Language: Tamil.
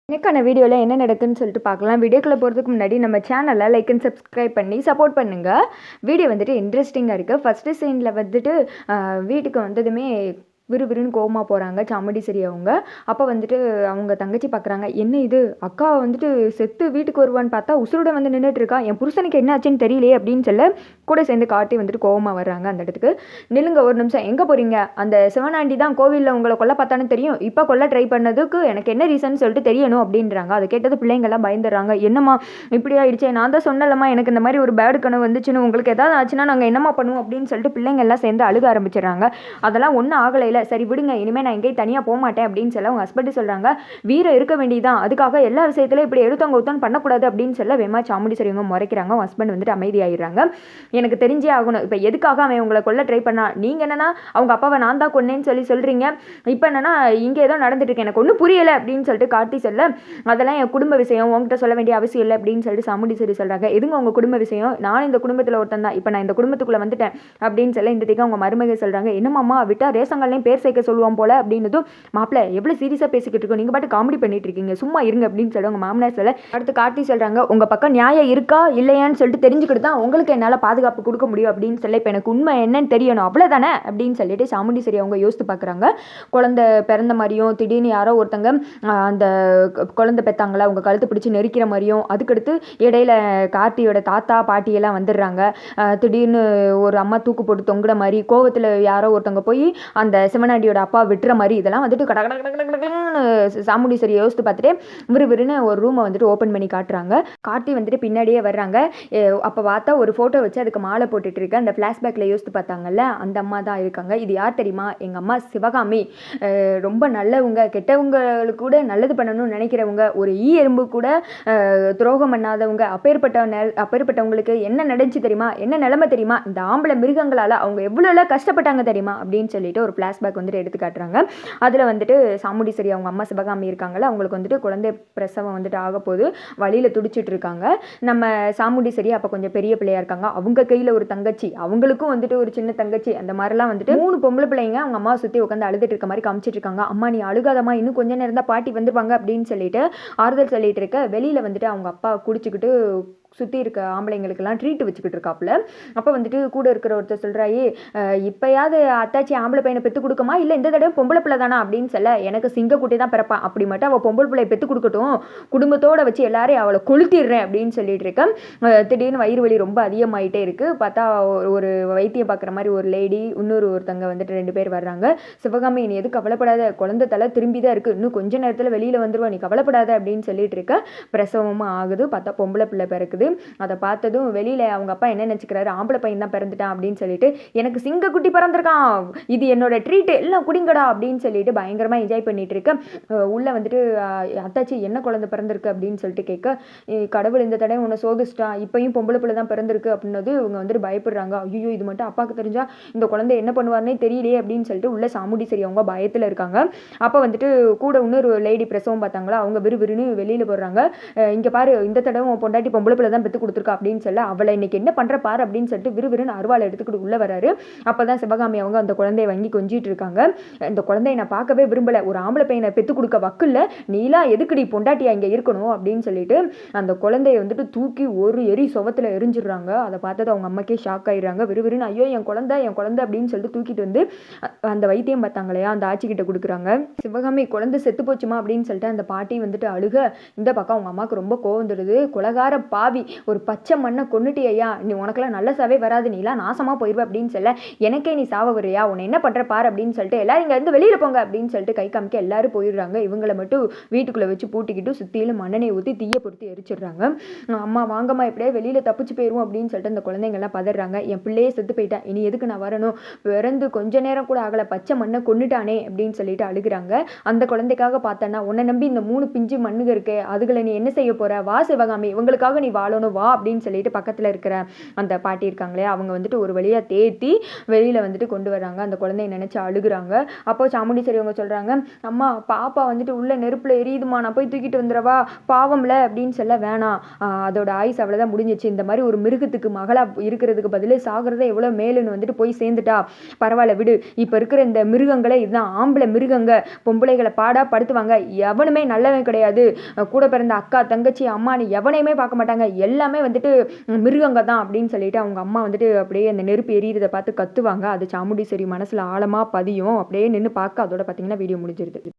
இன்னைக்கான வீடியோவில் என்ன நடக்குன்னு சொல்லிட்டு பார்க்கலாம். வீடியோக்குள்ளே போகிறதுக்கு முன்னாடி நம்ம சேனலை லைக் அண்ட் சப்ஸ்கிரைப் பண்ணி சப்போர்ட் பண்ணுங்கள். வீடியோ வந்துட்டு இன்ட்ரெஸ்டிங்காக இருக்குது. ஃபஸ்ட்டு சீனில் வந்துட்டு வீட்டுக்கு வந்ததுமே விறுவிறுன்னு கோவமாக போகிறாங்க சாமுண்டீஸ்வரி அவங்க. அப்போ வந்துட்டு அவங்க தங்கச்சி பார்க்குறாங்க, என்ன இது அக்கா வந்துட்டு செத்து வீட்டுக்கு வருவான்னு பார்த்தா உசுரோட வந்து நின்றுட்டு இருக்கா, என் புருஷனுக்கு என்ன ஆச்சுன்னு தெரியலையே அப்படின்னு சொல்ல கூட சேர்ந்து காட்டி வந்துட்டு கோவமாக வர்றாங்க. அந்த இடத்துக்கு நில்லுங்க ஒரு நிமிஷம், எங்கே போகிறீங்க? அந்த சிவனாண்டி தான் கோவிலில் உங்களை கொல்ல பார்த்தான்னு தெரியும், இப்போ கொல்ல ட்ரை பண்ணதுக்கு எனக்கு என்ன ரீசன் சொல்லிட்டு தெரியணும் அப்படின்றாங்க. அதை கேட்டது பிள்ளைங்கள்லாம் பயந்துடுறாங்க. என்னம்மா இப்படி ஆயிடுச்சே, நான் தான் சொன்னலம்மா எனக்கு இந்த மாதிரி ஒரு பேடு கனவு வந்துச்சுன்னு, உங்களுக்கு எதாவது ஆச்சுன்னா நாங்கள் என்னம்மா பண்ணுவோம் அப்படின்னு சொல்லிட்டு பிள்ளைங்கள்லாம் சேர்ந்து அழுக ஆரம்பிச்சிடுறாங்க. அதெல்லாம் ஒன்றும் ஆகலை, சரி விடுங்க, இனிமேல் நான் எங்கேயும் தனியாக போக மாட்டேன் அப்படின்னு சொல்ல அவங்க ஹஸ்பண்ட் சொல்கிறாங்க, வீரம் இருக்க வேண்டியதான், அதுக்காக எல்லா விஷயத்துலையும் இப்படி எடுத்தவங்க ஒருத்தன் பண்ணக்கூடாது அப்படின்னு சொல்ல வேமா சாமுண்டீஸ்வரி அவங்க முறைக்கிறாங்க. அவங்க ஹஸ்பண்ட் வந்துட்டு அமைதியாகிடுறாங்க. எனக்கு தெரிஞ்சே ஆகணும், இப்போ எதுக்காக அவன் உங்களை கொல்ல ட்ரை பண்ணா, நீங்கள் என்னன்னா அவங்க அப்பாவை நான் தான் கொன்னேன்னு சொல்கிறீங்க, இப்போ என்னன்னா இங்கே ஏதோ நடந்துட்டு இருக்கு, எனக்கு ஒன்றும் புரியலை அப்படின்னு சொல்லிட்டு கார்த்தி சொல்ல, அதெல்லாம் என் குடும்ப விஷயம், உங்ககிட்ட சொல்ல வேண்டிய அவசியம் இல்லை அப்படின்னு சொல்லிட்டு சாமுண்டீஸ்வரி சொல்கிறாங்க. எதுங்க உங்கள் குடும்ப விஷயம், நான் இந்த குடும்பத்தில் ஒருத்தன் தான், இப்போ நான் இந்த குடும்பத்துக்குள்ளே வந்துட்டேன் அப்படின்னு சொல்ல இந்த திக்க அவங்க மருமக சொல்கிறாங்க, என்னம்மா விட்டா ரேஷங்கள்லையும் பேர் சேர்க்க சொல்லுவான் போல அப்படின்னதும், மாப்பிள்ள எவ்வளோ சீரியஸாக பேசிக்கிட்டு இருக்கோம், நீங்கள் பாட்டு காமெடி பண்ணிட்டு இருக்கீங்க, சும்மா இருங்க அப்படின்னு சொல்லி அவங்க மாமனார் சொல்ல, அடுத்து கார்த்தி சொல்கிறாங்க, உங்கள் பக்கம் நியாயம் இருக்கா இல்லையான்னு சொல்லிட்டு தெரிஞ்சுக்கிட்டு தான் உங்களுக்கு என்னால் பாதுகாப்பு கொடுக்க முடியும் அப்படின்னு சொல்லி, இப்போ எனக்கு உண்மை என்னன்னு தெரியணும் அவ்வளோதானே அப்படின்னு சொல்லிட்டு சாமுண்டீஸ்வரி அவங்க யோசித்து பார்க்குறாங்க. குழந்தை பிறந்த மாதிரியும் திடீர்னு யாரோ ஒருத்தங்க அந்த குழந்தை பெற்றாங்களா அவங்க கழுத்து பிடிச்சி நெரிக்கிற மாதிரியும், அதுக்கடுத்து இடையில கார்த்தியோட தாத்தா பாட்டியெல்லாம் வந்துடுறாங்க, திடீர்னு ஒரு அம்மா தூக்கு போட்டு தொங்குற மாதிரி, கோவத்தில் யாரோ ஒருத்தவங்க போய் அந்த சிவனாண்டியோட அப்பா விட்டுற மாதிரி, இதெல்லாம் வந்துட்டு கடகடன்னு சாமுண்டீஸ்வரி யோசித்து பார்த்துட்டு விறுவிறுன்னு ஒரு ரூமை வந்துட்டு ஓப்பன் பண்ணி காட்டுறாங்க. கார்த்தி வந்துட்டு பின்னாடியே வர்றாங்க. அப்போ பார்த்தா ஒரு ஃபோட்டோ வச்சு அதுக்கு மாலை போட்டுட்டு இருக்க அந்த ஃப்ளாஷ்பேக்கில் யோசித்து பார்த்தாங்கல்ல, அந்த அம்மா தான் இருக்காங்க. இது யார் தெரியுமா, எங்கள் அம்மா சிவகாமி. ரொம்ப நல்லவங்க, கெட்டவங்களுக்கு கூட நல்லது பண்ணணும்னு நினைக்கிறவங்க, ஒரு எறும்பு கூட துரோகம் பண்ணாதவங்க, அப்பேற்பட்டவங்களுக்கு என்ன நடந்துச்சு தெரியுமா, என்ன நிலைமை தெரியுமா, இந்த ஆம்பளை மிருகங்களால் அவங்க எவ்வளோ கஷ்டப்பட்டாங்க தெரியுமா அப்படின்னு சொல்லிட்டு ஒரு ஃப்ளாஷ்பேக் வந்துட்டு எடுத்து காட்டுறாங்க. அதில் வந்துட்டு சாமுண்டீஸ்வரி அவங்க அம்மா சிவகாமி இருக்காங்கல்ல, அவங்களுக்கு வந்துட்டு குழந்தை பிரசவம் வந்துட்டு ஆக போது வழியில் துடிச்சிட்டு இருக்காங்க. நம்ம சாமுண்டீஸ்வரி அப்போ கொஞ்சம் பெரிய பிள்ளையா இருக்காங்க, அவங்க கையில் ஒரு தங்கச்சி, அவங்களுக்கும் வந்துட்டு ஒரு சின்ன தங்கச்சி, அந்த மாதிரிலாம் வந்துட்டு 3 பொம்பளை பிள்ளைங்க அவங்க அம்மா சுற்றி உட்காந்து அழுதுட்டு இருக்க மாதிரி காமிச்சிட்டு இருக்காங்க. அம்மா நீ அழுகாதம்மா, இன்னும் கொஞ்சம் நேரம் தான் பாட்டி வந்துருவாங்க அப்படின்னு சொல்லிட்டு ஆறுதல் சொல்லிட்டு இருக்க, வெளியில் வந்துட்டு அவங்க அப்பா குடிச்சுக்கிட்டு சுற்றி இருக்க ஆம்பளைங்களுக்கெல்லாம் ட்ரீட் வச்சுக்கிட்டு இருக்காப்புல. அப்போ வந்துட்டு கூட இருக்கிற ஒருத்தர் சொல்கிறாயே, இப்போயாவது அத்தாச்சி ஆம்பளை பையனை பெற்று கொடுக்குமா, இல்லை இந்த தடவை பொம்பளை பிள்ளை தானா அப்படின்னு சொல்ல, எனக்கு சிங்கக்குட்டி தான் பிறப்பான், அப்படி மட்டும் அவள் பொம்பளை பிள்ளையை பெற்று கொடுக்கட்டும், குடும்பத்தோடு வச்சு எல்லாரையும் அவளை கொளுத்திடுறேன் அப்படின்னு சொல்லிட்டு இருக்கேன். திடீர்னு வயிறு வலி ரொம்ப அதிகமாகிட்டே இருக்குது. பார்த்தா ஒரு வைத்தியம் பார்க்குற மாதிரி ஒரு லேடி ஒருத்தங்க வந்துட்டு 2 பேர் வர்றாங்க. சிவகாமி நீ எதுவும் கவலைப்படாத, குழந்தை தலை திரும்பி தான் இருக்குது, இன்னும் கொஞ்ச நேரத்தில் வெளியில் வந்துடுவா, நீ கவலைப்படாத அப்படின்னு சொல்லிட்டு இருக்க. பிரசவமும் ஆகுது. பார்த்தா பொம்பளை பிள்ளை பிறக்குது. அதை பார்த்ததும் வெளியில் அவங்க அப்பா என்ன நினச்சிக்கிறாரு, ஆம்பளை பையன் தான் பிறந்துட்டான் அப்படின்னு சொல்லிட்டு, எனக்கு சிங்கக்குட்டி பிறந்திருக்கான், இது என்னோட ட்ரீட், எல்லாம் குடிங்கடா அப்படின்னு சொல்லிட்டு பயங்கரமாக என்ஜாய் பண்ணிட்டு இருக்க. உள்ளே வந்துட்டு அத்தாச்சி என்ன குழந்தை பிறந்திருக்கு அப்படின்னு சொல்லிட்டு கேட்க, கடவுள் இந்த தடவை உன்னை சோதிச்சிட்டா, இப்பயும் பொம்பளை பிள்ளை தான் பிறந்திருக்கு அப்படின்னது இவங்க வந்துட்டு பயப்படுறாங்க. ஐயோ இது மட்டும் அப்பாவுக்கு தெரிஞ்சா இந்த குழந்தை என்ன பண்ணுவார்னே தெரியலையே அப்படின்னு சொல்லிட்டு உள்ள சாமுண்டீஸ்வரி அவங்க பயத்தில் இருக்காங்க. அப்போ வந்துட்டு கூட இன்னொரு லேடி பிரசவம் பார்த்தாங்களா, அவங்க விறுவிறுன்னு வெளியில் போடுறாங்க. இங்கே பாரு, இந்த தடவை பொண்டாட்டி பொம்பளை பிள்ளை தான் பெற்று கொடுத்துருக்கா அப்படின்னு சொல்ல, அவளை இன்னைக்கு என்ன பண்ற பாரு அப்படின்னு சொல்லிட்டு விறுவிறுன்னு அருவாளை எடுத்துக்கிட்டு உள்ள வராரு. அப்பதான் சிவகாமி அவங்க அந்த குழந்தைய வாங்கி கொஞ்சிட்டு இருக்காங்க. இந்த குழந்தைய நான் பார்க்கவே விரும்பல, ஒரு ஆம்பளை பையனை பெற்று கொடுக்க வக்குல்ல, நீலா எதுக்குடி பொண்டாட்டியா இங்க இருக்கணும் அப்படின்னு சொல்லிட்டு அந்த குழந்தைய வந்துட்டு தூக்கி ஒரு எரி சுவத்துல எரிஞ்சிடுறாங்க. அதை பார்த்தது அவங்க அம்மாக்கே ஷாக் ஆயிடுறாங்க. விறுவிறுன்னு ஐயோ என் குழந்தை அப்படின்னு சொல்லிட்டு தூக்கிட்டு வந்து அந்த வைத்தியம் பார்த்தாங்களையா அந்த ஆட்சி கிட்ட கொடுக்குறாங்க. சிவகாமி குழந்தை செத்து போச்சுமா அப்படின்னு சொல்லிட்டு அந்த பாட்டி வந்துட்டு அழுக. இந்த பக்கம் அவங்க அம்மாவுக்கு ரொம்ப கோவம் வந்துடுது. குலகார பாவி, ஒரு பச்சை மண்ணை கொண்டுட்டியா, நீ உனக்கெல்லாம் நல்ல சாவே வராது, நீலாம் நாசமா போயிடுவ அப்படின்னு சொல்ல, எனக்கே நீ சாவ வரையா, உன்னை என்ன பண்ற பாரு அப்படின்னு சொல்லிட்டு எல்லாரும் இங்க இருந்து வெளியில போங்க அப்படின்னு சொல்லிட்டு கை காமிக்க எல்லாரும் போயிடுறாங்க. இவங்களை மட்டும் வீட்டுக்குள்ள வச்சு பூட்டிக்கிட்டு சுத்தியிலும் மண்ணெண்ணெய் ஊற்றி தீய பொறுத்து எரிச்சிடுறாங்க. அம்மா வாங்கம்மா எப்படியே வெளியில தப்பிச்சு போயிடுவோம் அப்படின்னு சொல்லிட்டு அந்த குழந்தைங்க எல்லாம் பதறாங்க. என் பிள்ளையே செத்து போயிட்டேன், இனி எதுக்கு நான் வரணும், பிறந்து கொஞ்ச நேரம் கூட ஆகல, பச்சை மண்ணை கொண்டுட்டானே அப்படின்னு சொல்லிட்டு அழுகுறாங்க. அந்த குழந்தைக்காக பார்த்தேன்னா உன்னை நம்பி இந்த 3 பிஞ்சு மண்ணுக இருக்கே, அதுகளை நீ என்ன செய்ய போற, வா சிவகாமி இவங்களுக்காக நீ வாழ வாழணும் வா அப்படின்னு சொல்லிட்டு பக்கத்தில் இருக்கிற அந்த பாட்டி இருக்காங்களே அவங்க வந்துட்டு ஒரு வழியாக தேத்தி வெளியில் வந்துட்டு கொண்டு வர்றாங்க. அந்த குழந்தைய நினச்சி அழுகுறாங்க. அப்போ சாமுண்டீஸ்வரி அவங்க சொல்கிறாங்க, அம்மா பாப்பா வந்துட்டு உள்ள நெருப்பில் எரியுதுமா, நான் போய் தூக்கிட்டு வந்துடவா, பாவம்ல அப்படின்னு சொல்ல வேணாம், அதோட ஆயுஸ் அவ்வளோதான் முடிஞ்சிச்சு, இந்த மாதிரி ஒரு மிருகத்துக்கு மகளாக இருக்கிறதுக்கு பதில் சாகிறத எவ்வளோ மேலுன்னு வந்துட்டு போய் சேர்ந்துட்டா பரவாயில்ல விடு, இப்போ இருக்கிற இந்த மிருகங்களே இதுதான் ஆம்பளை மிருகங்க, பொம்பளைகளை பாடா படுத்துவாங்க, எவனுமே நல்லவன் கிடையாது, கூட பிறந்த அக்கா தங்கச்சி அம்மானு எவனையுமே பார்க்க மாட்டாங்க, எல்லாமே வந்துட்டு மிருகங்க தான் அப்படின்னு சொல்லிட்டு அவங்க அம்மா வந்துட்டு அப்படியே அந்த நெருப்பு எரியறதை பார்த்து கத்துவாங்க. அது சாமுண்டீஸ்வரி மனசுல ஆழமா பதியும். அப்படியே நின்று பார்க்க அதோட பார்த்தீங்கன்னா வீடியோ முடிஞ்சிருது.